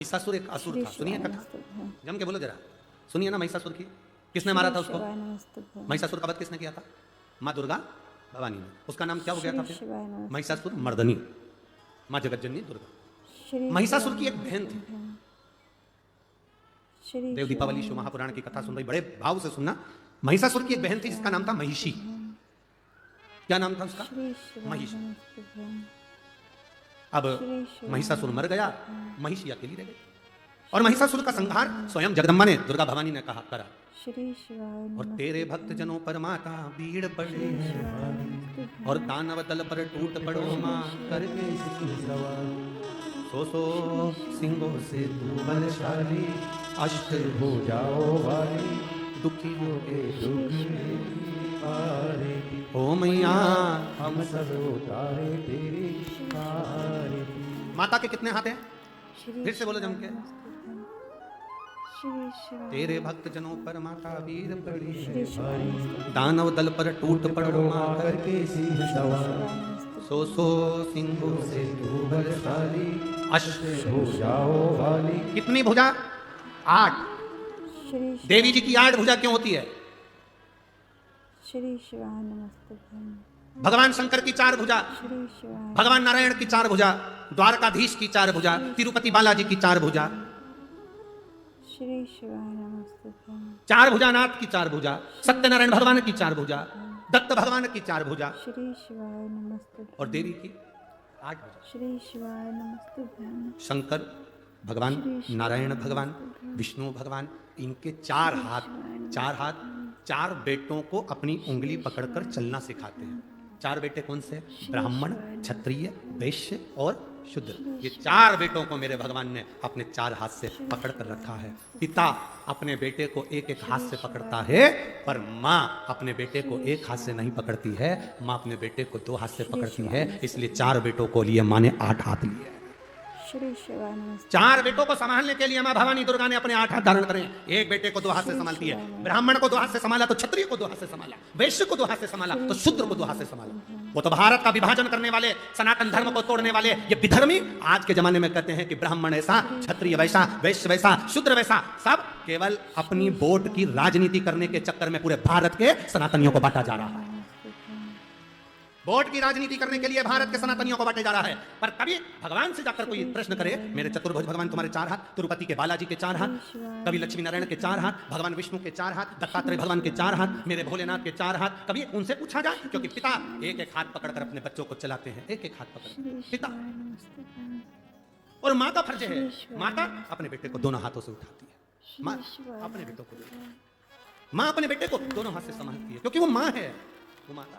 महिषासुर एक असुर था, सुनिए कथा, जम के बोलो जरा, सुनिए ना महिषासुर की। किसने मारा था उसको? महिषासुर का वध किसने किया था? माँ दुर्गा भवानी ने। उसका नाम क्या हो गया था फिर? महिषासुर मर्दनी, माँ जगतजननी दुर्गा। महिषासुर की एक बहन थी। देव दीपावली शिव महापुराण की कथा सुन रही, बड़े भाव से सुनना। महिषासुर की एक बहन थी जिसका नाम था महिषी। क्या नाम था उसका? महिषी। अब महिषासुर मर गया, महिषी अकेली रह गई। और महिषासुर का संहार स्वयं जगदम्बा ने, दुर्गा भवानी ने कहा करा। और तेरे भक्त जनों पर माता भीड़ पड़े और दानव दल पर टूट पड़ो मां करके सो सिंहों से तू बलशाली, अष्ट भुजाओं वाली, दुखियों के दुख हारे। ओ मैया हम सब उतारे तेरी आरती। माता के कितने हाथ हैं? फिर से बोलो जम के। तेरे भक्त जनों पर माता वीर पड़ी है भारी, दानव दल पर टूट पड़ो मां करके सिंह सवार, सो सिंहों से तू बलशाली, अष्ट भुजाओं वाली। कितनी भुजा? 8। देवी जी की 8 भुजा क्यों होती है? भगवान शंकर की 4 भुजा, भगवान नारायण की 4 भुजा, द्वारकाधीश की 4 भुजा, तिरुपति बालाजी की 4 भुजा, 4 भुजानाथ की 4 भुजा, सत्यनारायण भगवान की 4 भुजा, दत्त भगवान की 4 भुजा, और देवी की 8 भुजा। शंकर भगवान, नारायण भगवान, विष्णु भगवान, इनके 4 हाथ, 4 बेटों को अपनी उंगली पकड़कर चलना सिखाते हैं। 4 बेटे कौन से? ब्राह्मण, क्षत्रिय, वैश्य और शूद्र। ये 4 बेटों को मेरे भगवान ने अपने 4 हाथ से पकड़ कर रखा है। पिता अपने बेटे को एक हाथ से पकड़ता है, पर माँ अपने बेटे को एक हाथ से नहीं पकड़ती है, माँ अपने बेटे को 2 हाथ से पकड़ती है। इसलिए 4 बेटों को लिए माँ ने 8 हाथ लिए। 4 बेटों को संभालने के लिए माँ भवानी दुर्गा ने अपने 8 हाथ धारण करे। एक बेटे को 2 हाथ से संभालती है। ब्राह्मण को 2 हाथ से संभाला तो क्षत्रिय को 2 हाथ से संभाला, वैश्य को 2 हाथ से संभाला तो शूद्र को 2 हाथ से संभाला। वो तो भारत का विभाजन करने वाले, सनातन धर्म को तोड़ने वाले ये विधर्मी आज के जमाने में कहते हैं कि ब्राह्मण ऐसा, क्षत्रिय वैसा, वैश्य वैसा, शूद्र वैसा। सब केवल अपनी वोट की राजनीति करने के चक्कर में पूरे भारत के सनातनियों को बांटा जा रहा है। वोट की राजनीति करने के लिए भारत के सनातनियों को बांटे जा रहा है। पर कभी भगवान से जाकर कोई प्रश्न करे, मेरे चतुर्भुज भगवान तुम्हारे 4 हाथ, तिरुपति के बालाजी के 4 हाथ, कभी लक्ष्मी नारायण के 4 हाथ, भगवान विष्णु के 4 हाथ, दत्तात्रेय भगवान के 4 हाथ, मेरे भोलेनाथ के 4 हाथ, कभी उनसे पूछा जाए? क्योंकि पिता एक हाथ पकड़कर अपने बच्चों को चलाते हैं, एक हाथ पकड़ पिता। और माँ का फर्ज है, माता अपने बेटे को दोनों हाथों से उठाती है। माँ अपने बेटों को, माँ अपने बेटे को दोनों हाथ से संभालती है, क्योंकि वो माँ है, वो माता।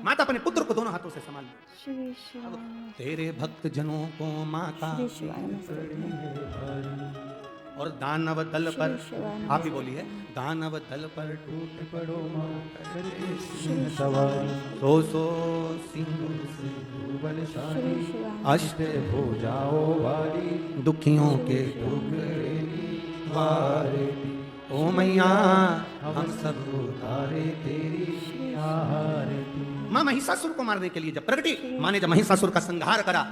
माता अपने पुत्र को दोनों हाथों से संभाल। तेरे भक्त जनों को माता और दानव दल पर, आप ही बोलिए, दानव दल पर टूट पड़ो सो सिंहों से बलशाली, अष्ट भुजाओं वाली, दुखियों के दुख हारे। ओ मैया हम सब उतारे तेरी आरती। मां महिषासुर को मारने के लिए जब प्रगटी, मां ने जब महिषासुर का संहार करा,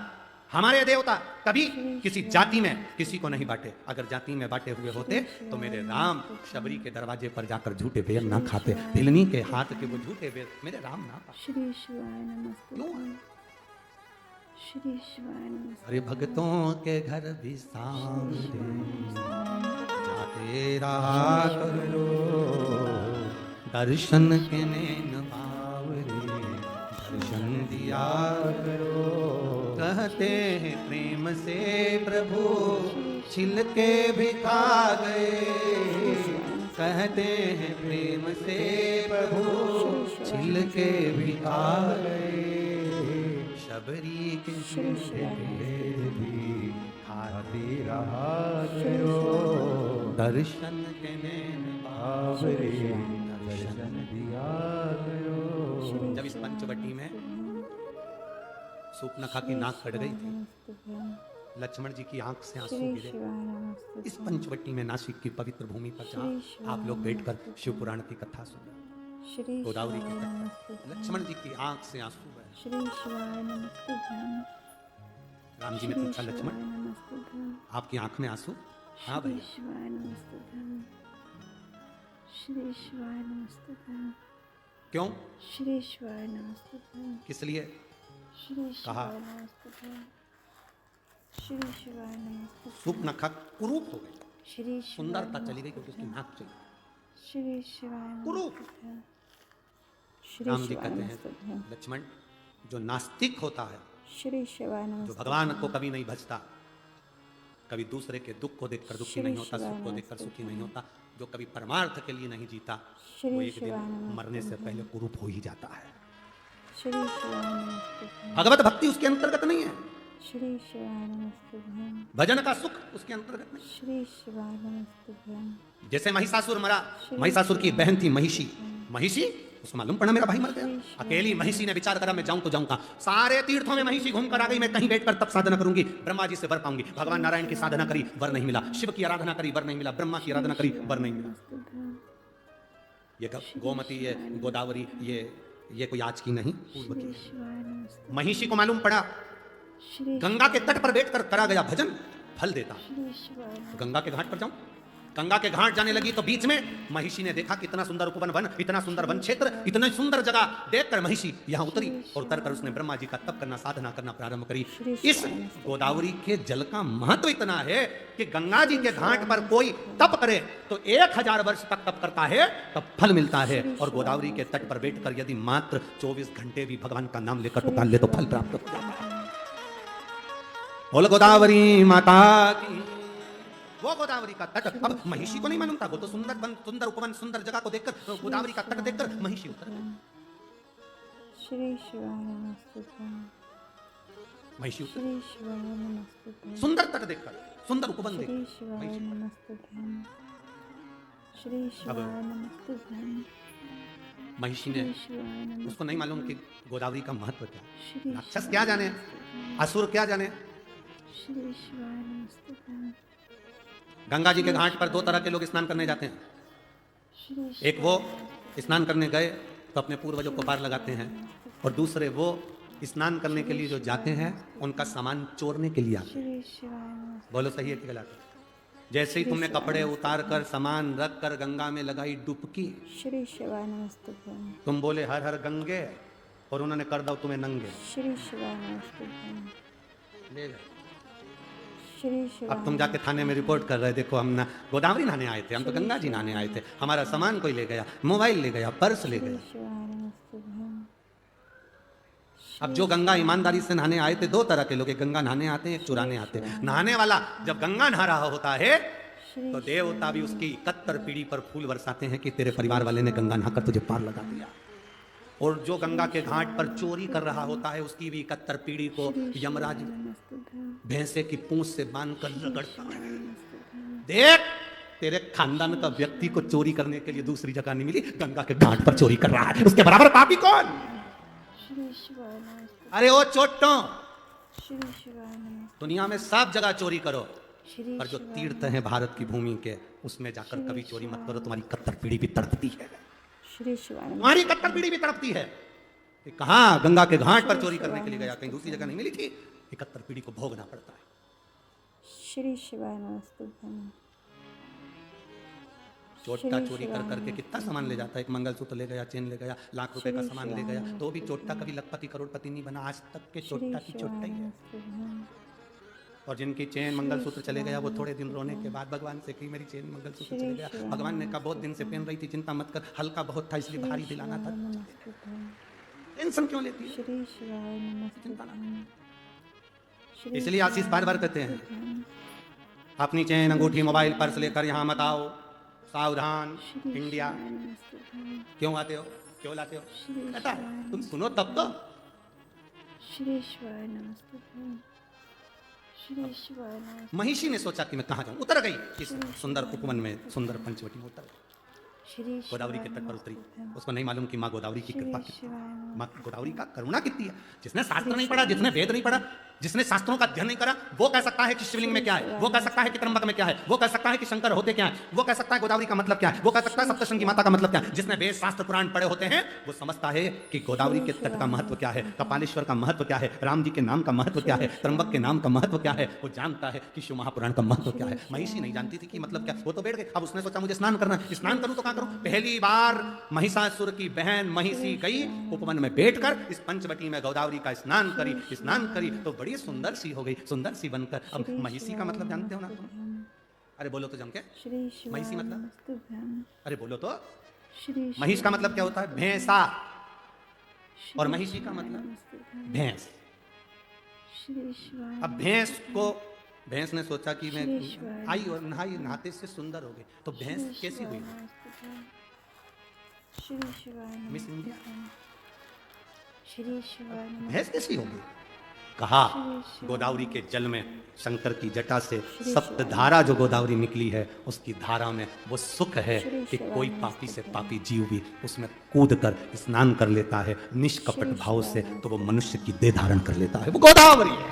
हमारे देवता कभी किसी जाति में किसी को नहीं बांटे। अगर जाति में बांटे हुए होते तो मेरे राम शबरी के दरवाजे पर जाकर झूठे बेर ना खाते, भिलनी के हाथ के वो झूठे बेर मेरे राम ना पाते। अरे भक्तों के घर भी सामने तेरा करो, दर्शन के नैन बावरे दर्शन दिया करो। कहते हैं प्रेम से प्रभु छिलके भी खा गए, कहते हैं प्रेम से प्रभु छिलके भी खा गए। शबरी के भी खाते रहा करो, दर्शन के नैन बावरे दर्शन दिया करो। जब इस पंचवटी में सूपनखा की नाक कट गई थी, लक्ष्मण जी की आंख से आंसू गिरे। इस पंचवटी में नासिक की पवित्र भूमि पर जहाँ आप लोग बैठकर शिव पुराण की कथा सुन, गोदावरी की कथा, लक्ष्मण जी की आंख से आंसू बहे। राम जी ने पूछा, लक्ष्मण आपकी आंख में आंसू? हाँ श्री भैया। शिवाय नमस्तुभ्यं। श्री शिवाय नमस्तुभ्यं। क्यों? श्री शिवाय नमस्तुभ्यं। किस लिए? श्री कहा। शिवाय नमस्तुभ्यं। श्री शिवाय नमस्तुभ्यं। सूप नखा कुरूप हो गई, श्री शिवाय सुंदरता चली गई क्योंकि उसकी नमस्तुभ्यं। नाक चली। श्री शिवाय कुरूप। नमस्तुभ्यं। श्री राम जी शिवाय कहते नमस्तुभ्यं। हैं लक्ष्मण, जो नास्तिक होता है, श्री शिवाय जो नमस्तुभ्यं। भगवान को कभी नहीं भजता, कभी दूसरे के दुख को देखकर दुखी श्री नहीं होता, शिवाय सुख को देखकर सुखी नमस्तुभ्यं। नहीं होता, जो कभी परमार्थ के लिए नहीं जीता, श्री वो एक शिवाय दिन नमस्तुभ्यं। मरने से पहले कुरूप हो ही जाता है। श्री शिवाय नमस्तुभ्यं। भगवत भक्ति उसके अंतर्गत नहीं है, श्री शिवाय नमस्तुभ्यं। भजन का सुख उसके अंतर्गत नहीं। श्री शिवाय नमस्तुभ्यं। जैसे महिषासुर मरा, महिषासुर की बहन थी महिषी, महिषी उसको मालूम पड़ा मेरा भाई मर गया। अकेली महिषी ने विचार करा मैं जाऊं तो जाऊं कहां। सारे तीर्थों में महिषी घूम कर आ गई, मैं कहीं बैठकर तब साधना करूंगी, ब्रह्मा जी से वर पाऊंगी। भगवान नारायण की साधना करी, वर नहीं मिला। शिव की आराधना करी, वर नहीं मिला। ब्रह्मा की आराधना करी, वर नहीं मिला। नमस्तुभ्यं। ये गोमती, ये गोदावरी, ये कोई आज की नहीं, पूर्व श्री की। शिवाय नमस्तुभ्यं। महिषी को मालूम पड़ा श्री गंगा के तट पर बैठकर करा गया भजन फल देता। श्री शिवाय गंगा के घाट पर जाऊं। गंगा के घाट जाने लगी तो बीच में महिषी ने देखा कितना सुंदर उपवन वन, इतना सुंदर वन क्षेत्र, इतनी सुंदर जगह देखकर महिषी यहाँ उतरी और उतरकर उसने ब्रह्मा जी का तप करना, साधना करना प्रारंभ करी। इस गोदावरी के जल का महत्व इतना है कि गंगा जी के घाट पर कोई तप करे तो 1000 वर्ष तक तप करता है तब फल मिलता है। और गोदावरी के तट पर बैठकर यदि मात्र 24 घंटे भी भगवान का नाम लेकर पुकार ले तो फल प्राप्त हो जाता है। बोल गोदावरी माता की। वो गोदावरी का तट, अब महिषी को नहीं मालूम था, वो तो सुंदर वन, सुंदर उपवन, सुंदर जगह को देखकर, गोदावरी का तट देखकर महिषी उतर गई। श्री शिवाय नमस्तुभ्यं। महिषी उतर, श्री शिवाय नमस्तुभ्यं। सुंदर तट देखकर, सुंदर उपवन श्री देखकर शिवाय महिषी। नमस्तुभ्यं। श्री शिवाय नमस्तुभ्यं। महिषी ने, श्री शिवाय नमस्तुभ्यं। उसको नहीं मालूम कि गोदावरी का महत्व क्या, श्री राक्षस क्या जाने, असुर क्या जाने। श्री शिवाय नमस्तुभ्यं। गंगा जी के घाट पर 2 तरह के लोग स्नान करने जाते हैं। श्री एक वो स्नान करने गए तो अपने पूर्वजों को पार लगाते हैं, और दूसरे वो स्नान करने के लिए जो जाते हैं उनका सामान चोरने के लिए आते हैं। श्री शिवाय नमस्तुभ्यं। बोलो सही है कि गलत है? जैसे ही तुमने कपड़े उतार कर सामान रख कर गंगा में लगाई डुबकी, श्री शिवाय नमस्तुभ्यं। तुम बोले हर हर गंगे, और उन्होंने कर दो तुम्हें नंगे। श्री शिवाय नमस्तुभ्यं। ले गए। श्री शिवाय अब तुम जाके थाने में रिपोर्ट कर रहे, देखो हम ना गोदावरी नहाने आए थे, हम तो गंगा जी नहाने आए थे, हमारा सामान कोई ले गया, मोबाइल ले गया, पर्स ले श्री गया। शिवाय नमस्तुभ्यं। अब जो गंगा ईमानदारी से नहाने आए थे, 2 तरह के लोग, एक गंगा नहाने आते हैं, एक चुराने आते हैं। नहाने वाला जब गंगा नहा रहा होता है तो देवता भी उसकी 71 पीढ़ी पर फूल बरसाते हैं कि तेरे परिवार वाले ने गंगा नहाकर तुझे पार लगा दिया। और जो गंगा के घाट पर चोरी कर रहा होता है उसकी भी 71 पीढ़ी को यमराज नमस्तुभ्यं। भैंसे की पूंछ से बांधकर रगड़ता है। देख, तेरे खानदान का व्यक्ति को चोरी करने के लिए दूसरी जगह नहीं मिली, गंगा के घाट पर चोरी कर रहा है, उसके बराबर पापी कौन? श्री शिवाय नमस्तुभ्यं। अरे ओ चोटों, श्री शिवाय नमस्तुभ्यं। दुनिया में सब जगह चोरी करो, श्री पर जो तीर्थ है भारत की भूमि के उसमें जाकर कभी चोरी मत करो, तुम्हारी 71 पीढ़ी भी तड़पती है। श्री शिवाय नमस्तुभ्यं। तुम्हारी 71 पीढ़ी भी तड़पती है कि कहाँ गंगा के घाट पर चोरी करने के लिए गया, कहीं दूसरी जगह नहीं मिली थी, 71 पीढ़ी को भोगना पड़ता है। श्री शिवाय नमस्तुभ्यं। चोट्टा चोरी कर करके कितना सामान ले जाता है, एक मंगलसूत्र ले गया, चेन ले गया, लाख रुपए का सामान ले गया, तो भी चोट्टा कभी लखपति करोड़पति नहीं बना, आज तक के चोट्टा की चोट्टा ही है। और जिनकी चेन मंगलसूत्र चले गया वो थोड़े दिन रोने के बाद भगवान से कि मेरी चेन मंगलसूत्र चले गया, भगवान ने कहा बहुत दिन से पहन रही थी, चिंता मत कर, हल्का बहुत था इसलिए भारी दिलाना था, टेंशन क्यों लेती है? श्री शिवाय नमस्तुभ्यं। इसलिए आशीष बार बार कहते हैं अपनी चेन अंगूठी मोबाइल पर्स लेकर यहाँ मत आओ, सावधान इंडिया। क्यों आते हो, क्यों लाते हो? कहता है तुम सुनो तब तो। श्री शिवाय नमस्तुभ्यं। श्री शिवाय नमस्तुभ्यं। महिषी ने सोचा कि मैं कहाँ जाऊं, उतर गई इस सुंदर उपवन में, सुंदर पंचवटी में उतर गई। श्री गोदावरी के तट पर उतरी। उसको नहीं मालूम कि माँ गोदावरी की कृपा श्री कितनी, शिवाय माँ गोदावरी का करुणा कितनी है। जिसने शास्त्र नहीं पढ़ा, जिसने वेद नहीं पढ़ा, जिसने शास्त्रों का अध्ययन नहीं करा, वो कह सकता है कि शिवलिंग में क्या है, वो कह सकता है कि त्र्यंबक में क्या है, वो कह सकता है कि शंकर होते क्या है, वो कह सकता है गोदावरी का मतलब क्या है, वो कह सकता है सप्तशृंगी माता का मतलब क्या है। जिसने वेद शास्त्र पुराण पढ़े होते हैं वो समझता है कि गोदावरी के तट का महत्व क्या है, कपालेश्वर का महत्व क्या है, राम जी के नाम का महत्व क्या है, त्र्यंबक के नाम का महत्व क्या है। वो जानता है कि शिव महापुराण का महत्व क्या है। महिषी नहीं जानती थी कि मतलब क्या। वो तो बैठ गए। अब उसने सोचा मुझे स्नान करना है, स्नान करूं तो क्या करूं। पहली बार महिषासुर की बहन महिषी गई उपवन में बैठकर इस पंचवटी में गोदावरी का स्नान करी तो बड़ी सुंदर सी हो गई, सुंदर सी बनकर। अब महिषी का मतलब जानते हो ना तुम? अरे बोलो तो जम के। श्री शिवाय महिषी मतलब? नमस्तुभ्यं। अरे बोलो तो। श्री महिष का मतलब क्या होता है? भैंसा। और महिषी का शिवाय मतलब नमस्तुभ्यं। भैंस। श्री शिवाय अब भैंस को, भैंस ने सोचा कि मैं श्री आई और नहाते से सुंदर हो गई, तो भैंस कैसी हुई? श्री शिवाय मिस इंडिया। नमस्तुभ्यं। श्री शिवाय भैंस कैसी होगी? कहा श्री गोदावरी के जल में शंकर की जटा से सप्त धारा जो गोदावरी निकली है, उसकी धारा में वो सुख है कि कोई पापी से पापी जीव भी उसमें कूद कर स्नान कर लेता है निष्कपट भाव से, तो वो मनुष्य की देह धारण कर लेता है। वो गोदावरी है।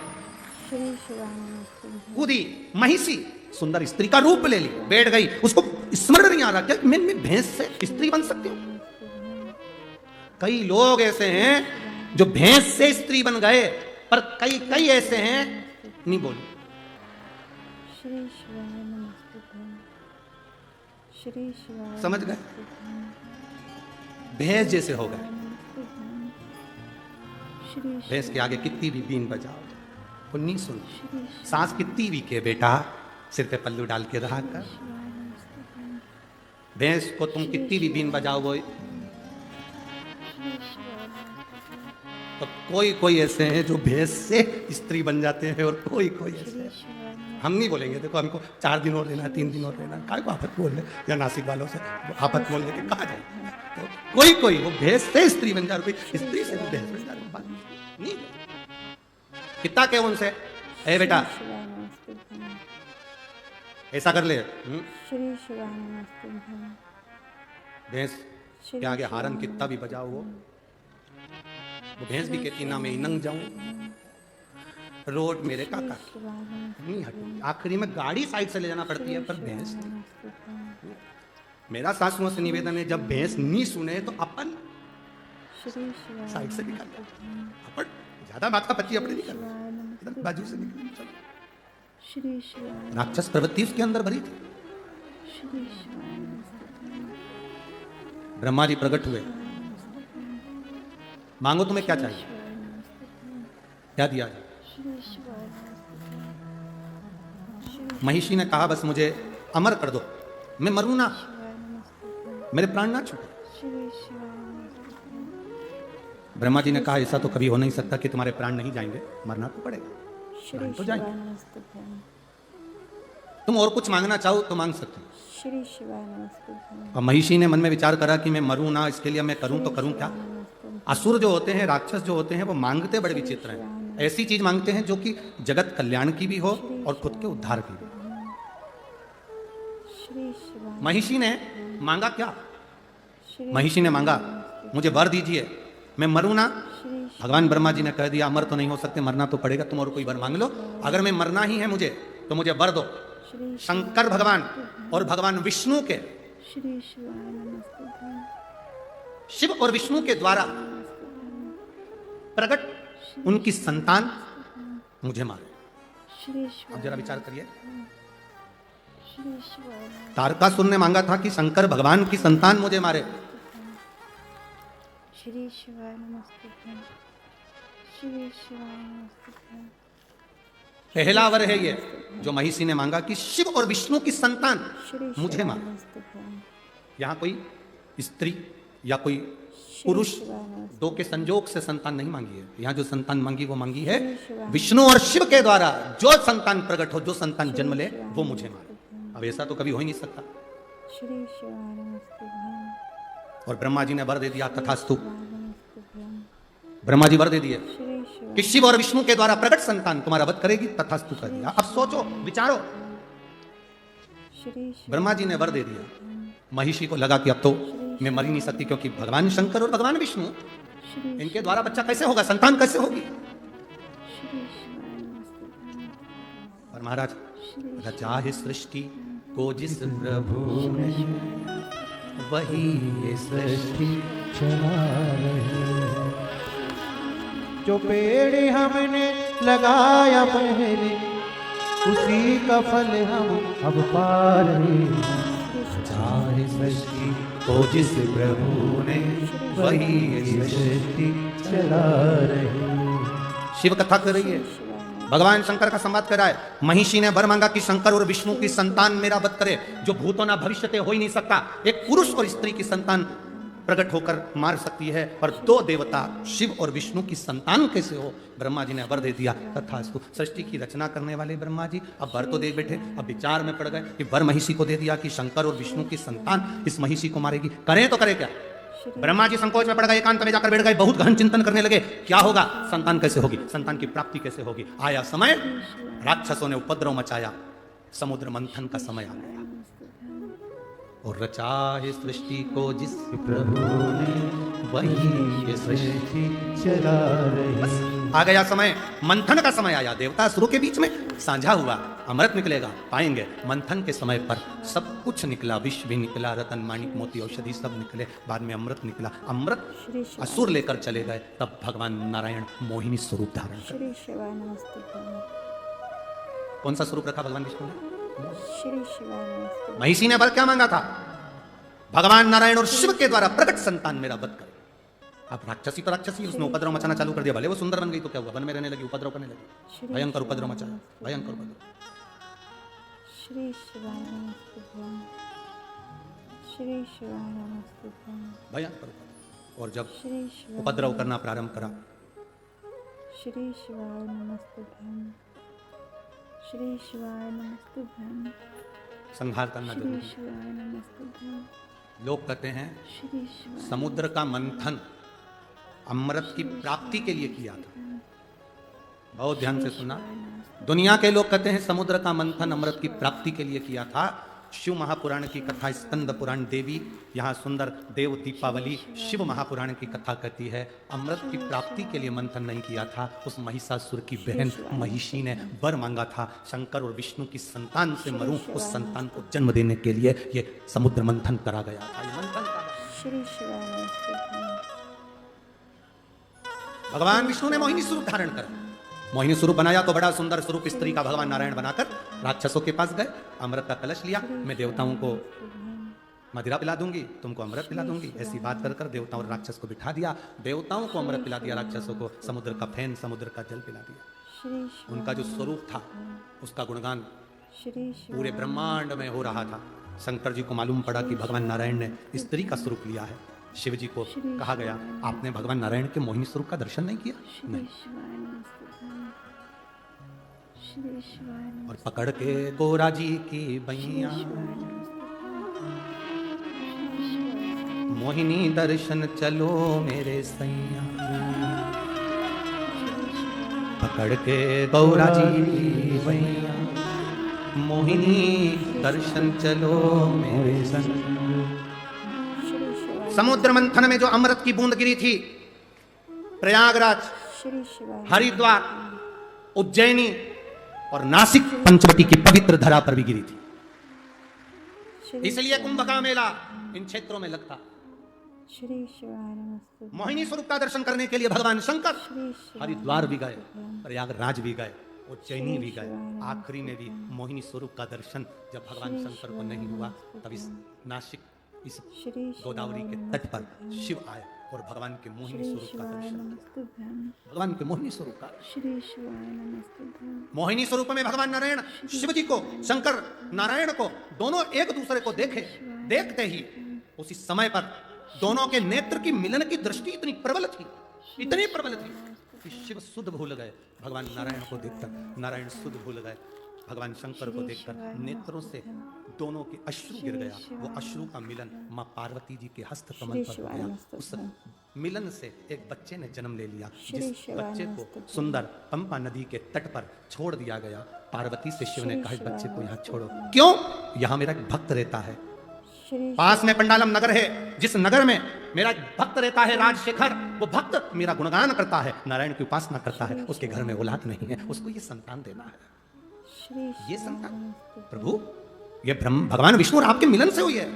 श्री शिवाय नमस्तुभ्यं। कूदी महिषी, सुंदर स्त्री का रूप ले ली, बैठ गई। उसको स्मरण नहीं आ रहा क्या मैं भैंस से स्त्री बन सकती हूँ। कई लोग ऐसे हैं जो भैंस से स्त्री बन गए, पर कई ऐसे हैं नहीं बोलो। श्री शिवाय नमस्तुभ्यं। श्री शिवाय समझ गए? नमस्तुभ्यं। भैंस जैसे हो गए। नमस्तुभ्यं। श्री भैंस के आगे कितनी भी बीन बजाओ वो नहीं सुन। श्री सांस कितनी भी के बेटा, सिर पे पल्लू डाल के रहा कर। शिवाय नमस्तुभ्यं। भैंस को तुम कितनी भी बीन बजाओ वो, श्री शिवाय नमस्तुभ्यं। तो कोई ऐसे हैं जो भैंस से स्त्री बन जाते हैं और कोई ऐसे श्री हैं। शिवाय हम नहीं बोलेंगे, देखो हमको 4 दिन और रहना है, 3 दिन और रहना है, काय को आफत बोल रहे या नासिक वालों से आफत बोलने के कहा जाए। तो कोई वो भैंस से स्त्री बन जा रही, स्त्री से भी भैंस बन जा रही, बात नहीं। कितना के उनसे ए बेटा शिवाय नमस्तुभ्यं। ऐसा कर ले। श्री शिवाय नमस्तुभ्यं। भैंस के आगे हारन कितना भी बजाओ वो भैंस भी कहती ना मैं नंग जाऊं रोड मेरे काका नहीं हटी। आखिरी में गाड़ी साइड से ले जाना पड़ती है, पर भैंस नहीं। मेरा सासुओं से निवेदन है, जब भैंस नहीं सुने तो अपन साइड से निकल जाए। अपन ज्यादा बात का पति अपने निकल इधर बाजू से निकल। चलो, श्री शिवाय राक्षस प्रवृत्ति उसके अंदर भरी थी। श्री शिवाय नमस्तुभ्यं। ब्रह्मा जी प्रकट हुए, मांगो तुम्हें क्या चाहिए, शिवाय नमस्तुभ्यं। क्या दिया जाए। श्री शिवाय नमस्तुभ्यं। महिषी ने कहा बस मुझे अमर कर दो, मैं मरूं ना, शिवाय नमस्तुभ्यं। मेरे प्राण ना छूटे। श्री शिवाय नमस्तुभ्यं। ब्रह्मा जी ने कहा ऐसा तो कभी हो नहीं सकता कि तुम्हारे प्राण नहीं जाएंगे, मरना तो पड़ेगा। श्री तो शिवाय जाएंगे। नमस्तुभ्यं। तुम और कुछ मांगना चाहो तो मांग सकते हो। श्री शिवाय नमस्तुभ्यं। और महिषी ने मन में विचार करा कि मैं मरूं ना, इसके लिए मैं करूं तो करूं क्या। असुर जो होते हैं, राक्षस जो होते हैं, वो मांगते बड़े विचित्र हैं। ऐसी चीज मांगते हैं जो कि जगत कल्याण की भी हो और खुद के उद्धार की भी। श्री शिवाय महिषी ने मांगा क्या? श्री महिषी ने मांगा मुझे वर दीजिए, मैं मरूं ना। श्री भगवान ब्रह्मा जी ने कह दिया अमर तो नहीं हो सकते, मरना तो पड़ेगा, तुम और कोई वर मांग लो। अगर मैं मरना ही है मुझे तो मुझे वर दो। श्री शंकर भगवान और भगवान विष्णु के, श्री शिवाय नमस्तुभ्यं। शिव और विष्णु के द्वारा प्रकट उनकी संतान मुझे मारे। श्री अब शिवाय जरा विचार करिए। श्री शिवाय तारकासुर ने मांगा था कि शंकर भगवान की संतान मुझे मारे। श्री शिवाय नमस्तुभ्यं। श्री शिवाय नमस्तुभ्यं। पहला वर है ये जो महिषी ने मांगा कि शिव और विष्णु की संतान श्री मुझे शिवाय मारे। नमस्तुभ्यं। यहाँ कोई स्त्री या कोई पुरुष शिवाय नमस्तुभ्यं। दो के संजोग से संतान नहीं मांगी है। यहाँ जो संतान मांगी वो मांगी है श्री शिवाय विष्णु और शिव के द्वारा जो संतान प्रकट हो, जो संतान जन्म ले वो मुझे मारे। अब ऐसा तो कभी हो ही नहीं सकता। श्री शिवाय नमस्तुभ्यं। और ब्रह्मा जी ने वर दे दिया तथास्तु। नमस्तुभ्यं। ब्रह्मा जी वर दे दिए श्री शिवाय कि शिव और विष्णु के द्वारा प्रकट संतान तुम्हारा वध करेगी, तथास्तु कर दिया। अब सोचो विचारो, श्री शिवाय ब्रह्मा जी ने वर दे दिया महिषी को लगा कि अब तो मैं मर ही नहीं सकती, क्योंकि भगवान शंकर और भगवान विष्णु श्री इनके द्वारा बच्चा कैसे होगा, संतान कैसे होगी। श्री शिवाय नमस्ते और महाराज श्री रचा है सृष्टि को जिस प्रभु ने, वही ये सृष्टि चला रहे हैं। जो पेड़ हमने लगाया पहले, उसी का फल हम अब पा रहे हैं। चाहे सृष्टि को जिस प्रभु ने, वही ये सृष्टि चला रहे हैं। शिव कथा कर रही है, भगवान शंकर का संवाद कर रहा है। महिषी ने वर मांगा कि शंकर और विष्णु की संतान मेरा वध करे, जो भूतों ना भविष्यते हो ही नहीं सकता। एक पुरुष और स्त्री की संतान प्रकट होकर मार सकती है, पर दो देवता शिव और विष्णु की संतान कैसे हो। ब्रह्मा जी ने वर दे दिया, तथास्तु। सृष्टि की रचना करने वाले ब्रह्मा जी अब वर तो दे बैठे, अब विचार में पड़ गए कि वर महिषी को दे दिया कि शंकर और विष्णु की संतान इस महिषी को मारेगी, करें तो करे क्या। ब्रह्मा जी संकोच में पड़ गए, एकांत में जाकर बैठ गए, बहुत गहन चिंतन करने लगे, क्या होगा, संतान कैसे होगी, संतान की प्राप्ति कैसे होगी। आया समय, राक्षसों ने उपद्रव मचाया, समुद्र मंथन का समय आ गया। और रचा है सृष्टि को जिस प्रभु ने, वही ये सृष्टि चला रहे बस हैं। आ गया समय, मंथन का समय आया। देवता असुरों के बीच में साझा हुआ, अमृत निकलेगा, पाएंगे। मंथन के समय पर सब कुछ निकला, विष भी निकला, रतन माणिक मोती औषधि सब निकले, बाद में अमृत निकला। अमृत श्री शिवाय असुर लेकर चले गए, तब भगवान नारायण मोहिनी स्वरूप धारण कर। श्री शिवाय नमस्ते कौन सा स्वरूप रखा भगवान विष्णु ने। श्री शिवाय नमस्ते महिषी ने वर क्या मांगा था, भगवान नारायण और शिव के द्वारा प्रकट संतान मेरा वध करे। अब राक्षसी तो राक्षसी, उसने उपद्रव मचाना चालू कर दिया। भले वो सुंदर बन गई तो क्या हुआ, वन में रहने लगी, उपद्रव करने लगी, श्री भयंकर शिवाय उपद्रव मचाया, नमस्ते भयंकर उपद्रव। श्री शिवाय नमस्ते श्री शिवाय नमस्ते भयंकर उपद्रव। और जब श्री शिवाय उपद्रव करना प्रारंभ करा, श्री शिवाय नमस्ते श्री शिवाय नमस्ते संहार करना श्री जरूरी है। शिवाय नमस्ते लोग कहते हैं श्री शिवाय समुद्र का मंथन अमृत की प्राप्ति के लिए किया था। बहुत ध्यान से सुनना, दुनिया के लोग कहते हैं समुद्र का मंथन अमृत की प्राप्ति के लिए किया था। शिव महापुराण की कथा, स्कंद पुराण, देवी यहाँ सुंदर देव दीपावली, शिव महापुराण की कथा कहती है अमृत की प्राप्ति के लिए मंथन नहीं किया था। उस महिषासुर की बहन महिषी ने वर मांगा था, शंकर और विष्णु की संतान से मरूं, उस संतान को जन्म देने के लिए ये समुद्र मंथन करा गया था। ये मंथन करा गया। श्री शिवाय नमस्ते भगवान विष्णु ने मोहिनी स्वरूप धारण करा, मोहिनी स्वरूप बनाया तो बड़ा सुंदर स्वरूप स्त्री का भगवान नारायण बनाकर राक्षसों के पास गए, अमृत का कलश लिया, मैं देवताओं को मदिरा पिला दूंगी, तुमको अमृत पिला दूंगी, ऐसी बात कर कर देवताओं और राक्षस को बिठा दिया। देवताओं को अमृत पिला दिया, राक्षसों को समुद्र का फैन, समुद्र का जल पिला दिया। श्री शिवाय उनका जो स्वरूप था उसका गुणगान श्री पूरे ब्रह्मांड में हो रहा था। शंकर जी को मालूम पड़ा कि भगवान नारायण ने स्त्री का स्वरूप लिया है। शिव जी को कहा गया, आपने भगवान नारायण के मोहिनी स्वरूप का दर्शन नहीं किया। श्री नहीं। शिवाय नमस्ते श्री शिवाय और पकड़ के गोरा जी की बैया, मोहिनी दर्शन चलो मेरे सैया, पकड़ के गौरा जी की बैया, मोहिनी दर्शन चलो मेरे सैया। श्री शिवाय समुद्र मंथन में जो अमृत की बूंद गिरी थी, प्रयागराज, श्री शिवाय हरिद्वार, उज्जैनी और नासिक पंचवटी की पवित्र धरा पर भी गिरी थी। श्री इसलिए कुंभ का मेला इन क्षेत्रों में लगता। श्री शिवाय नमस्ते मोहिनी स्वरूप का दर्शन करने के लिए भगवान शंकर श्री शिवाय हरिद्वार भी गए, प्रयागराज भी गए, उज्जैनी भी गए। आखिरी में भी मोहिनी स्वरूप का दर्शन जब भगवान शंकर को नहीं हुआ, तब इस नासिक, इस श्री गोदावरी के तट पर शिव आए और भगवान के मोहिनी श्री स्वरूप का शिवाय दर्शन, नमस्ते भगवान के मोहिनी स्वरूप का। श्री शिवाय नमस्ते मोहिनी स्वरूप में भगवान नारायण शिव जी को, शंकर नारायण को, दोनों एक दूसरे को देखे, देखते ही उसी समय पर दोनों के नेत्र की मिलन की दृष्टि इतनी प्रबल थी, इतनी प्रबल थी कि शिव सुध भूल गए भगवान नारायण को देखकर, नारायण सुध भूल गए भगवान शंकर को देखकर। नेत्रों से दोनों के अश्रु गिर गया। वो अश्रु का मिलन माँ पार्वती जी के हस्त कमल पर हो गया। उस मिलन से एक बच्चे ने जन्म ले लिया, जिस बच्चे को सुंदर पंपा नदी के तट पर छोड़ दिया गया। पार्वती से शिव ने कहा, इस बच्चे को यहाँ छोड़ो। क्यों? यहाँ मेरा एक भक्त रहता है, श्री पास में पंडालम नगर है, जिस नगर में मेरा भक्त रहता है राजशेखर, वो भक्त मेरा गुणगान करता है, नारायण की उपासना करता है, उसके घर में औलाद नहीं है, उसको ये संतान देना है। श्री ये संतान प्रभु, ये ब्रह्म भगवान विष्णु और आपके मिलन से हुई है।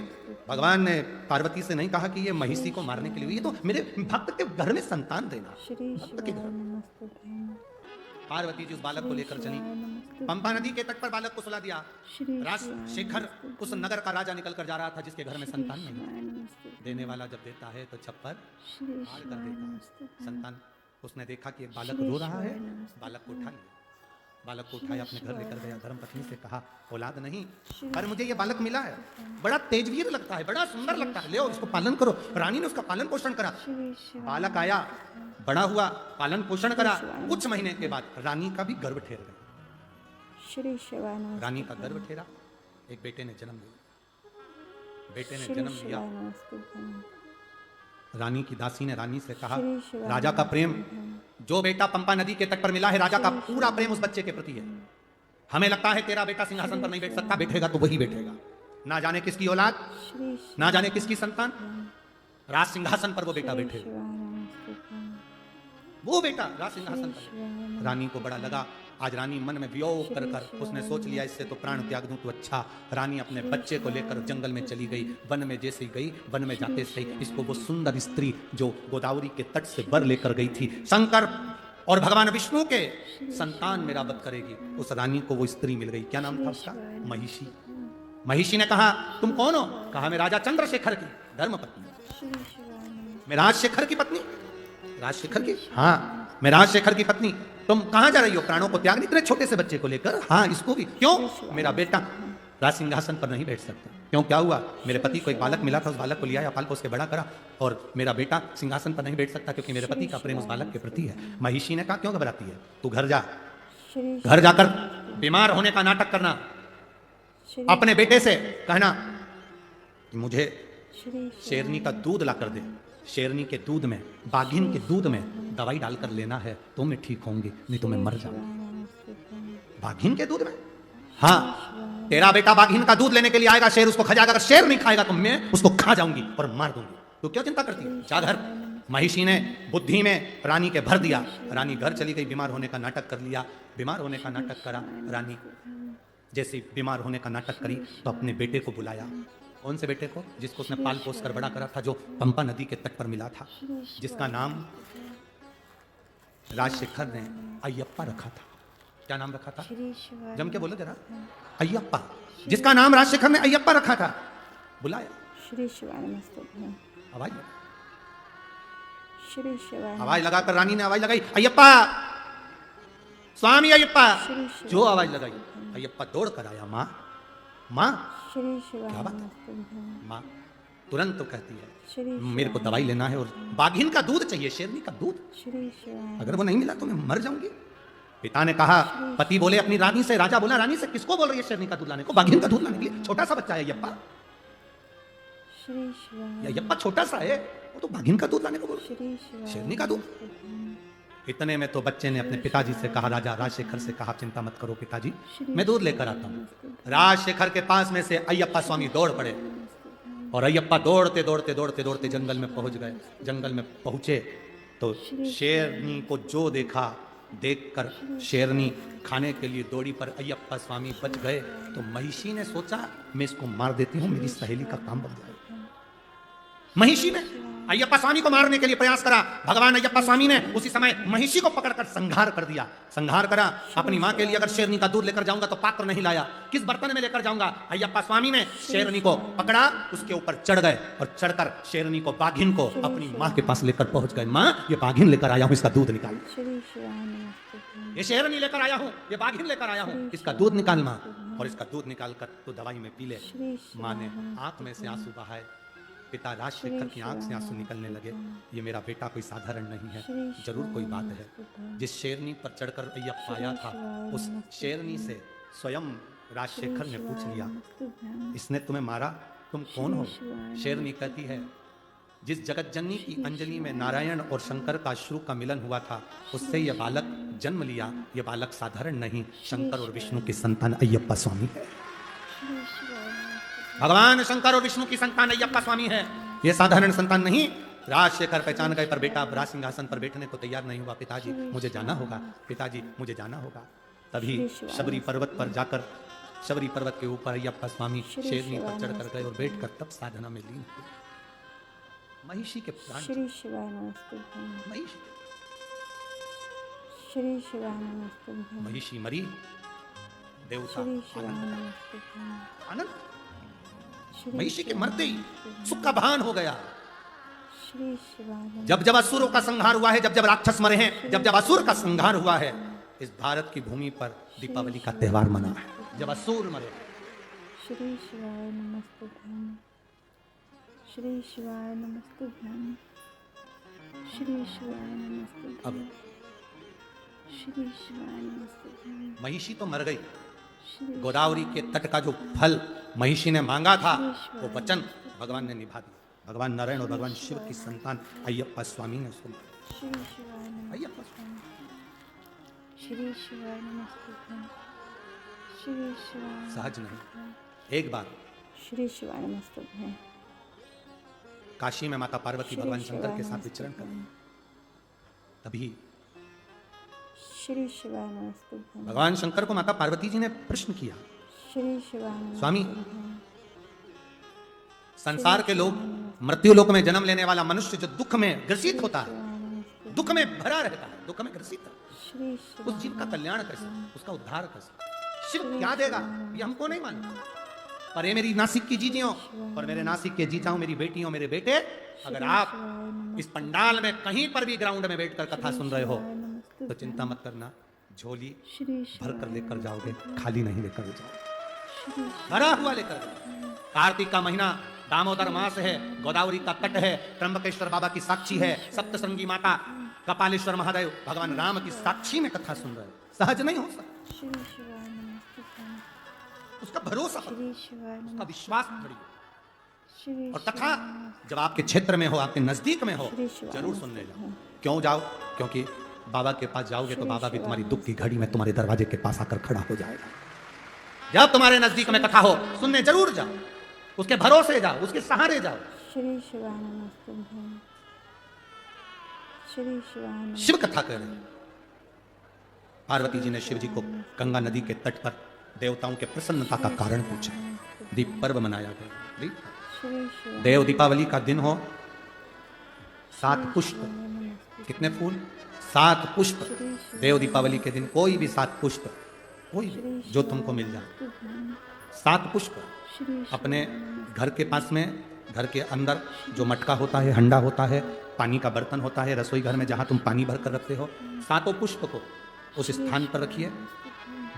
भगवान ने पार्वती से नहीं कहा कि ये महिषी को मारने के लिए हुई, ये तो मेरे भक्त के घर में संतान देना। श्री भक्त के घर। नमस्तुभ्यं पार्वती जी उस बालक को लेकर चली, पंपा नदी के तट पर बालक को सुला दिया। श्री राजशेखर उस नगर का राजा निकल कर जा रहा था जिसके घर में संतान नहीं। नमस्तुभ्यं देने वाला जब देता है तो छप्पर श्री फाड़ कर देता है। नमस्तुभ्यं संतान, उसने देखा कि एक बालक रो रहा है, बालक को उठा लिया, बालक को उठाया अपने घर लेकर गया, धर्म पत्नी से कहा औलाद नहीं पर मुझे ये बालक मिला है, बड़ा तेजवीर लगता है, बड़ा सुंदर लगता है, ले आओ इसको पालन करो। रानी ने उसका पालन पोषण करा, श्री बालक आया, बड़ा हुआ, पालन पोषण करा, कुछ महीने के बाद रानी का भी गर्भ ठहर गया। श्री शिवाय रानी का गर्भ ठहरा, एक बेटे ने जन्म लिया, बेटे ने जन्म लिया। नमस्तुभ्यं रानी की दासी ने रानी से कहा श्री शिवाय राजा का प्रेम, जो बेटा पंपा नदी के तट पर मिला है, राजा का पूरा प्रेम उस बच्चे के प्रति है। हमें लगता है तेरा बेटा सिंहासन पर नहीं बैठ सकता, बैठेगा तो वही बैठेगा, ना जाने किसकी औलाद, श्री ना जाने किसकी संतान, राज सिंहासन पर वो बेटा बैठेगा, शिवाय नमस्तुभ्यं वो बेटा राज सिंहासन पर। रानी को बड़ा लगा, आज रानी मन में वियोग कर कर उसने सोच लिया इससे तो प्राण त्याग दूं तो अच्छा। रानी अपने बच्चे को लेकर जंगल में चली गई, वन में जैसे ही गई, वन में जाते से इसको वो सुंदर स्त्री जो गोदावरी के तट से वर लेकर गई थी, शंकर और भगवान विष्णु के संतान मेरा वध करेगी, उस रानी को वो स्त्री मिल गई। क्या नाम था उसका? महिषी। महिषी ने कहा तुम कौन हो? कहा मैं राजा चंद्रशेखर की धर्म पत्नी। श्री शिवाय नमस्तुभ्यं मैं राजशेखर की पत्नी। राजशेखर की? हाँ मैं राजशेखर की पत्नी। तुम कहां जा रही हो? प्राणों को त्याग, इतने छोटे से बच्चे को लेकर? हाँ इसको भी। क्यों? मेरा बेटा राज सिंहासन पर नहीं बैठ सकता। क्यों, क्या हुआ? मेरे पति को एक बालक मिला था, उस बालक को लिया या पाल पोस के बड़ा करा, और मेरा बेटा सिंहासन पर नहीं बैठ सकता क्योंकि मेरे पति का प्रेम उस बालक के प्रति है। महिषी ने कहा क्यों घबराती है, तू घर जा, श्री घर जाकर बीमार होने का नाटक करना, श्री अपने बेटे से कहना कि मुझे श्री शेरनी का दूध ला कर दे, शेरनी के दूध में, बाघिन के दूध में दवाई डालकर लेना है तो मैं ठीक होंगी, नहीं तो मैं मर जाऊंगी। नमस्तुभ्यं बाघिन के दूध में? हाँ तेरा बेटा बाघिन का दूध लेने के लिए आएगा, शेर उसको खा जाएगा, अगर शेर नहीं खाएगा तो मैं उसको खा जाऊंगी और मार दूंगी। तो क्या चिंता करती है, जा घर। महिषी ने बुद्धि में रानी के भर दिया, रानी घर चली गई, बीमार होने का नाटक कर लिया, बीमार होने का नाटक करा। रानी जैसे बीमार होने का नाटक करी तो अपने बेटे को बुलाया। कौन से बेटे को? जिसको उसने पाल पोस कर बड़ा करा था, जो पंपा नदी के तट पर मिला था, जिसका नाम राजशेखर ने अयप्पा रखा था। क्या नाम रखा था? श्री शिवाय जम के बोलो जरा। अयप्पा, जिसका नाम राजशेखर ने अयप्पा रखा था। बुलाया, श्री शिवाय नमस्तुभ्यं आवाज श्री शिवाय आवाज लगाकर रानी ने आवाज लगाई, अयप्पा, स्वामी अयप्पा। जो आवाज लगाई, अयप्पा दौड़ कर आया। माँ, माँ, श्री शिवाय क्या बात है? नमस्तुभ्यं माँ तुरंत तो कहती है श्री मेरे को दवाई लेना है और बाघिन का दूध चाहिए, शेरनी का दूध, श्री शिवाय अगर वो नहीं मिला तो मैं मर जाऊंगी। पिता ने कहा, पति बोले अपनी रानी से, राजा बोला रानी से, किसको बोल रही है शेरनी का दूध लाने को? बाघिन का दूध लाने के लिए। छोटा सा बच्चा है अयप्पा, श्री शिवाय अयप्पा छोटा सा है, वो तो बाघिन का दूध लाने को बोल रही है। श्री शिवाय शेरनी का दूध। इतने में तो बच्चे ने अपने पिताजी से कहा, राजा राजशेखर से कहा चिंता मत करो पिताजी, मैं दूध लेकर आता हूँ। राजशेखर के पास में से अयप्पा स्वामी दौड़ पड़े और अयप्पा दौड़ते दौड़ते दौड़ते दौड़ते जंगल में पहुंच गए। जंगल में पहुंचे तो शेरनी को जो देखा, देखकर शेरनी खाने के लिए दौड़ी पर अयप्पा स्वामी बच गए। तो महिषी ने सोचा मैं इसको मार देती हूँ, मेरी सहेली का काम बन जाएगा। महिषी ने अयप्पा स्वामी को मारने के लिए प्रयास करा। भगवान अयप्पा स्वामी ने उसी समय महिषी को पकड़कर संहार कर दिया। संहार करा। अपनी माँ के लिए अगर शेरनी का दूध लेकर जाऊंगा तो पात्र नहीं लाया, किस बर्तन में लेकर जाऊंगा? अयप्पा स्वामी ने शेरनी को पकड़ा, उसके ऊपर चढ़ गए और चढ़कर शेरनी को, बाघिन को अपनी माँ के पास लेकर पहुंच गए। माँ, ये बाघिन लेकर आया हूँ, इसका दूध निकाल। श्री शिवाय नमस्तुभ्यं ये शेरनी लेकर आया हूँ, ये बाघिन लेकर आया हूँ, इसका दूध निकाल माँ। और इसका दूध निकाल कर तो दवाई में पी ले। माँ ने आंख में से आंसू बहाए। पिता राजशेखर की आंख से आंसू निकलने लगे। ये मेरा बेटा कोई साधारण नहीं है, जरूर कोई बात है। जिस शेरनी पर चढ़कर अयप्पा आया था, उस शेरनी से स्वयं राजशेखर ने पूछ लिया, इसने तुम्हें मारा, तुम कौन हो? शेरनी कहती है, जिस जगत जननी की अंजलि में नारायण और शंकर का अश्रु का मिलन हुआ था, उससे यह बालक जन्म लिया। यह बालक साधारण नहीं, शंकर और विष्णु के संतान अयप्पा स्वामी है। श्री शिवाय नमस्तुभ्यं भगवान शंकर और विष्णु की संतान अय्यप्पा स्वामी है, ये साधारण संतान नहीं। राजशेखर पहचान गए पर बेटा राज सिंहासन पर बैठने को तैयार नहीं हुआ। पिताजी मुझे जाना होगा, पिताजी मुझे जाना होगा। तभी शबरी पर्वत पर जाकर, शबरी पर्वत के ऊपर अय्यप्पा स्वामी शेरनी पर चढ़कर गए और बैठकर तब साधना में लीन हुए। महिषी के प्राण, श्री शिवाय नमस्ते। महिषी श्री शिवाय नमस्ते। महिषी मरी, देवता श्री शिवाय आनंद नमस्ते। आनंद श्री महिषी के शिवाय मरते ही नमस्ते। सुख का भान हो गया। श्री शिवाय जब जब असुरों का संहार हुआ है, जब जब राक्षस मरे हैं, जब जब असुर का संहार हुआ है, इस भारत की भूमि पर दीपावली का त्योहार मना है। जब असुर मरे, श्री शिवाय नमस्ते। श्री शिवाय नमस्ते। श्री शिवाय नमस्ते। अब श्री शिवाय नमस्ते। महिषी तो मर गई। श्री गोदावरी के तट का जो फल महिषी ने मांगा था, वो वचन भगवान ने निभा दिया। भगवान नारायण और भगवान शिव की संतान अय्यप्पा स्वामी ने उसको मारा। श्री शिवाय अय्यप्पा नमस्ते। श्री शिवाय नमस्ते। श्री शिवाय सहज नहीं। एक बार श्री शिवाय नमस्ते। काशी में माता पार्वती भगवान शंकर के साथ विचरण कर, तभी श्री शिवाय नमस्ते। भगवान शंकर को माता पार्वती जी ने प्रश्न किया, श्री शिवाय नमस्ते। स्वामी, संसार के लोग, मृत्यु लोक में जन्म लेने वाला मनुष्य जो दुख में ग्रसित होता है, दुख में भरा रहता है, दुख में ग्रसित है, श्री उस जीव का कल्याण कैसे, उसका उद्धार कैसे? शिव क्या देगा ये हमको नहीं मालूम, पर ये मेरी नासिक की जीजियों और मेरे नासिक के जीजाओं, मेरी बेटियों, मेरे बेटे, अगर आप इस पंडाल में कहीं पर भी ग्राउंड में बैठकर कथा सुन रहे हो तो चिंता मत करना, झोली भर कर लेकर जाओगे, खाली नहीं लेकर जाओगे, भरा हुआ लेकर जाओगे। कार्तिक का महीना, दामोदर मास है, गोदावरी का तट है, त्र्यंबकेश्वर बाबा की साक्षी है, सप्तशृंगी माता, कपालेश्वर महादेव, भगवान राम की साक्षी में कथा सुन रहे हो, सहज नहीं हो सकता। श्री शिवाय नमस्ते। उसका भरोसा करो, श्री शिवाय उसका नमस्ते। विश्वास करिए। श्री और कथा जब आपके क्षेत्र में हो, आपके नजदीक में हो, श्री शिवाय जरूर सुनने जाओ। क्यों जाओ? क्योंकि बाबा के पास जाओगे तो बाबा भी तुम्हारी दुख की घड़ी में तुम्हारे दरवाजे के पास आकर खड़ा हो जाएगा। जब तुम्हारे नजदीक में कथा हो, सुनने जरूर जाओ, उसके भरोसे जाओ, उसके सहारे जाओ। श्री शिवाय नमस्ते। श्री शिवाय नमस्ते। शिव कथा कर रहे हैं। पार्वती जी ने शिव जी को गंगा नदी के तट पर देवताओं के प्रसन्नता का कारण पूछा, दीप पर्व मनाया गया। दीप श्री शिवाय देव दीपावली का दिन हो, 7 पुष्प, कितने फूल? 7 पुष्प। देव दीपावली के दिन कोई भी 7 पुष्प, कोई भी जो तुमको मिल जाए, 7 पुष्प अपने घर के पास में, घर के अंदर जो मटका होता है, हंडा होता है, पानी का बर्तन होता है, रसोई घर में जहाँ तुम पानी भर कर रखते हो, 7 पुष्प को उस स्थान पर रखिए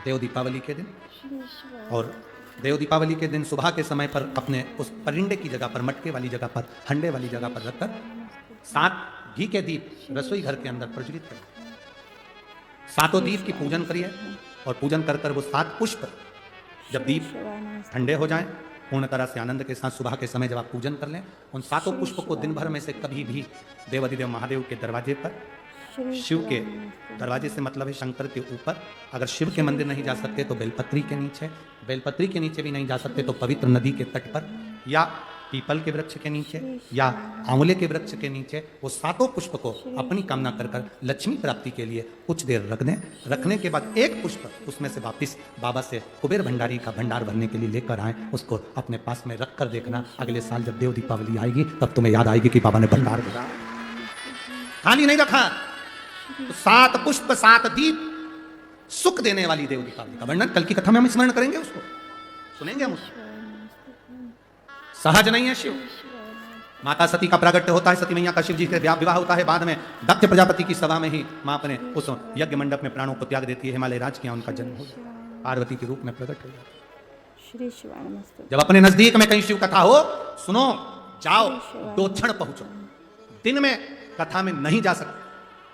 देव दीपावली के दिन। श्री शिवाय और देव दीपावली के दिन सुबह के समय पर अपने उस परिंडे की जगह पर, मटके वाली जगह पर, हंडे वाली जगह पर रखकर 7 घी के दीप रसोई घर के अंदर प्रज्वलित करिए। 7 दीप की पूजन करिए और पूजन कर कर वो 7 पुष्प जब दीप शिवाय नमस्ते। ठंडे हो जाएं, पूर्ण तरह से आनंद के साथ सुबह के समय जब आप पूजन कर लें, उन 7 पुष्प को दिन भर में से कभी भी देवाधिदेव महादेव के दरवाजे पर, श्री शिव के शिवाय नमस्ते। दरवाजे से मतलब है शंकर के ऊपर, अगर शिव के मंदिर नहीं जा सकते तो बेलपत्री के नीचे, बेलपत्री के नीचे भी नहीं जा सकते तो पवित्र नदी के तट पर, या पीपल के वृक्ष के नीचे, या आंवले के वृक्ष के नीचे वो 7 पुष्प को अपनी कामना कर कर लक्ष्मी प्राप्ति के लिए कुछ देर रख दें। रखने के बाद 1 पुष्प उसमें से वापिस बाबा से कुबेर भंडारी का भंडार भरने के लिए लेकर आए, उसको अपने पास में रख कर देखना, अगले साल जब देव दीपावली आएगी तब तुम्हें याद आएगी कि बाबा ने भंडार भरा, खाली नहीं रखा। तो 7 पुष्प 7 दीप, सुख देने वाली देव दीपावली का वर्णन कल की कथा में हम स्मरण करेंगे, उसको सुनेंगे हम उसको। सहज नहीं है शिव। माता सती का प्रागट्य होता है, सती मैया का शिव जी से विवाह होता है, बाद में दक्ष प्रजापति की सभा में ही माँ अपने उस यज्ञ मंडप में प्राणों को त्याग देती है, हिमालय राज किया उनका जन्म हो जाता है, पार्वती के रूप में प्रकट हो जाता है। श्री शिवाय नमस्ते। जब अपने नजदीक में कहीं शिव कथा हो, सुनो, जाओ, 2 क्षण पहुंचो। दिन में कथा में नहीं जा सकते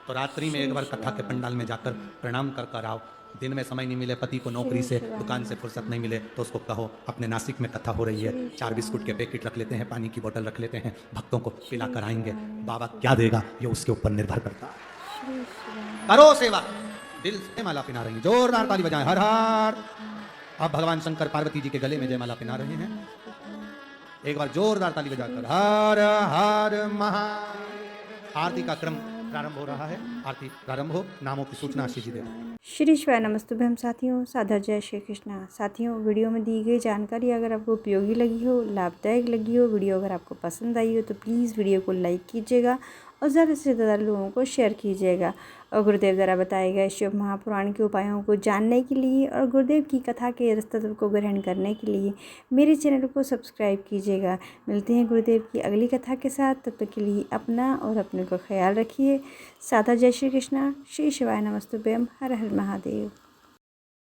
तो रात्रि में एक बार कथा के पंडाल में जाकर प्रणाम कर कर आओ। दिन में समय नहीं मिले, पति को नौकरी से, दुकान से फुर्सत नहीं मिले, तो उसको कहो अपने नासिक में कथा हो रही है, 4 बिस्कुट के पैकेट रख लेते हैं, पानी की बोतल रख लेते हैं, भक्तों को पिला कर आएंगे। बाबा क्या देगा ये उसके ऊपर निर्भर करता है। श्री शिवाय करो सेवा, दिल से माला पिना रही है, जोरदार ताली बजाएं, हर हर। अब भगवान शंकर पार्वती जी के गले में जयमाला पिना रहे हैं। एक बार जोरदार ताली बजाकर हर हर महादेव। आरती का क्रम प्रारंभ हो रहा है। आरती प्रारंभ हो, नामों की सूचना आशीष जी दे। श्री शिवाय नमस्तुभ्यम साथियों, सादर जय श्री कृष्णा। साथियों, वीडियो में दी गई जानकारी अगर आपको उपयोगी लगी हो, लाभदायक लगी हो, वीडियो अगर आपको पसंद आई हो तो प्लीज़ वीडियो को लाइक कीजिएगा और ज़्यादा से ज़्यादा लोगों को शेयर कीजिएगा। और गुरुदेव द्वारा बताए गए शिव महापुराण के उपायों को जानने के लिए और गुरुदेव की कथा के रसतत्व को ग्रहण करने के लिए मेरे चैनल को सब्सक्राइब कीजिएगा। मिलते हैं गुरुदेव की अगली कथा के साथ, तब तक के लिए अपना और अपने को ख्याल रखिए। सादा जय श्री कृष्णा। श्री शिवाय नमस्तुभ्यम। हर हर महादेव।